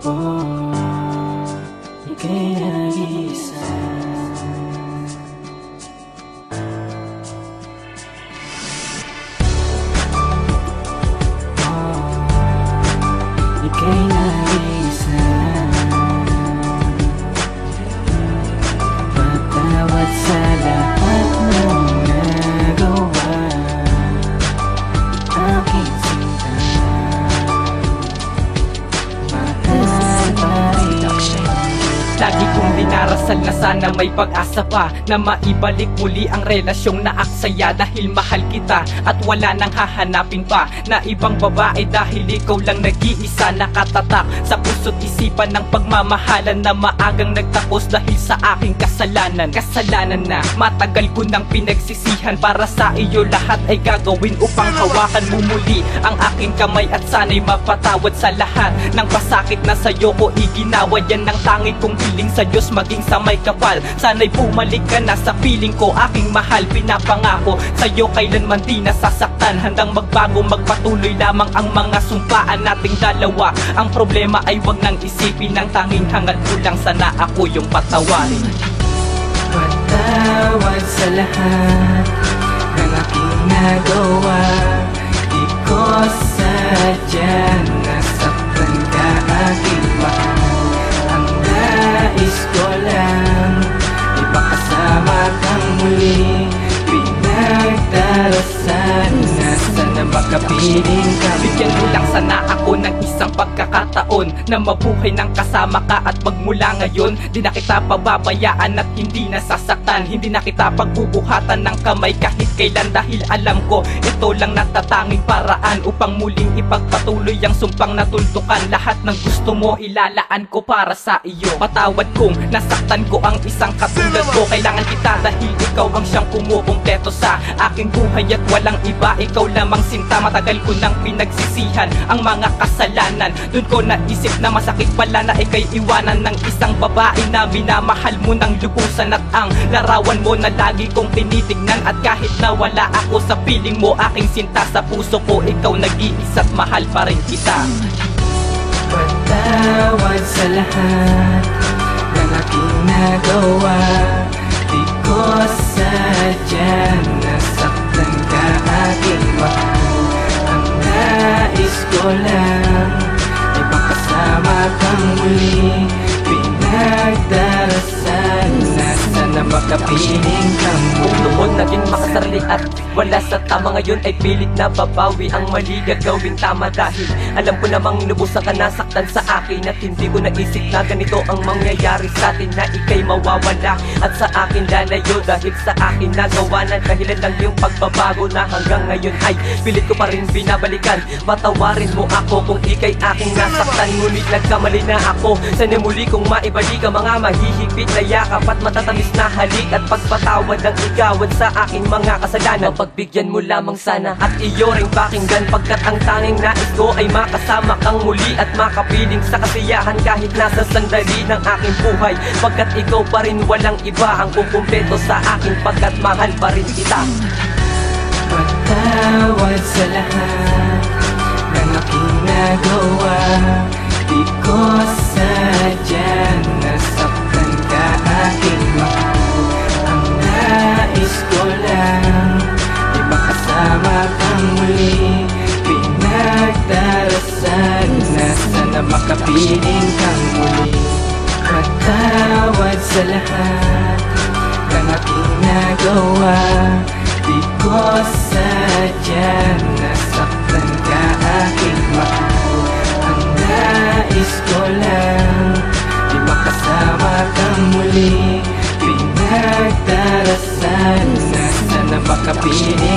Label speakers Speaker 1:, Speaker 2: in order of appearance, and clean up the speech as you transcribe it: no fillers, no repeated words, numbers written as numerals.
Speaker 1: ko, ika'y nag-iisa. Ika'y nag-iisa. Patawad sa lahat mong nagawa, aking sinta. Mahal pa rin.
Speaker 2: Lagi kong dinarasal na sana may pag-asa pa na maibalik muli ang relasyong naaksaya. Dahil mahal kita at wala nang hahanapin pa na ibang babae, dahil ikaw lang nag-iisa. Nakatatak sa puso't isipan ng pagmamahalan na maagang nagtapos dahil sa aking kasalanan. Kasalanan na matagal ko nang pinagsisihan. Para sa iyo lahat ay gagawin upang hawakan mo muli ang aking kamay at sana'y mapatawad sa lahat ng pasakit na sa'yo ko iginawa. Yan ang tanging kong hiling sa Diyos, maging sa may kapal. Sana'y bumalik ka na sa piling ko, aking mahal. Pinapangako sa'yo kailanman di nasasaktan. Handang magbago, magpatuloy lamang ang mga sumpaan nating dalawa. Ang problema ay wag nang isipin, ang tanging hangad ko lang sana ako yung patawarin.
Speaker 1: Patawad sa lahat ng aking nagawa. Di ko sadyang nasaktan ka, aking mahal. Ang nais ko lang ipakasama kang muli. Pinagdarasan na sana makapiling ka.
Speaker 2: Bigyan mo lang sana ako ng isang pagkakataon na mabuhay ng kasama ka. At magmula ngayon, di na kita pababayaan at hindi nasasaktan. Hindi na kita pagbubuhatan ng kamay kahit kailan. Dahil alam ko, ito lang natatanging paraan upang muling ipagpatuloy ang sumpang natultukan. Lahat ng gusto mo ilalaan ko para sa iyo. Patawad kung nasaktan ko ang isang katulad ko. Kailangan kita dahil ikaw ang siyang kumukumpleto sa aking buhay at walang iba. Ikaw lamang sinta, matagal ko nang pinagsisihan ang mga kasalanan. Doon ko naisip na masakit pala na ika'y iwanan ng isang babae na minamahal mo ng lubusan. At ang larawan mo na lagi kong tinitignan. At kahit na wala ako sa piling mo, aking sinta, sa puso ko ikaw nag-iisa't mahal pa rin kita.
Speaker 1: Patawad sa lahat ng aking nagawa. Di ko sadyang nasaktan ka, aking mahal. Ang nais ko lang ipakasama kang muli. Pinagdarasan na sana makapiling kang muli.
Speaker 2: Noon naging makasarili at wala sa tama, ngayon ay pilit na babawi ang mali gagawing tama. Dahil alam ko namang inubusan ka, nasaktan sa akin. At hindi ko naisip na ganito ang mangyayari sa atin, na ika'y mawawala at sa akin lalayo. Dahil sa akin nagawa na dahilan lang yung pagbabago na hanggang ngayon ay pilit ko pa rin binabalikan. Patawarin mo ako kung ika'y aking nasaktan, ngunit nagkamali na ako. Sana muli kong maibalik ang mga mahihigpit na yakap at matatamis na halik at pagpatawad ng igawad sa aking mga kasalanan. Pagbigyan mo lamang sana at iyo ring pakinggan, pagkat ang tanging nais ko ay makasama kang muli at makapiling sa kasiyahan kahit nasa sandali ng aking buhay. Pagkat ikaw pa rin, walang iba ang kukumpleto sa akin, pagkat mahal pa rin kita.
Speaker 1: Patawad sa lahat ng aking nagawa. Di ko sadyang nasaktan ka, aking mahal. Ang nais ko lang ipakasama kang muli. Pinagdarasan na sana makapiling kang muli. Patawad sa lahat ng aking nagawa. Di ko sadyang nasaktan ka, aking mahal. Ang nais ko lang ipakasama kang muli. Pinagdarasan na sana makapiling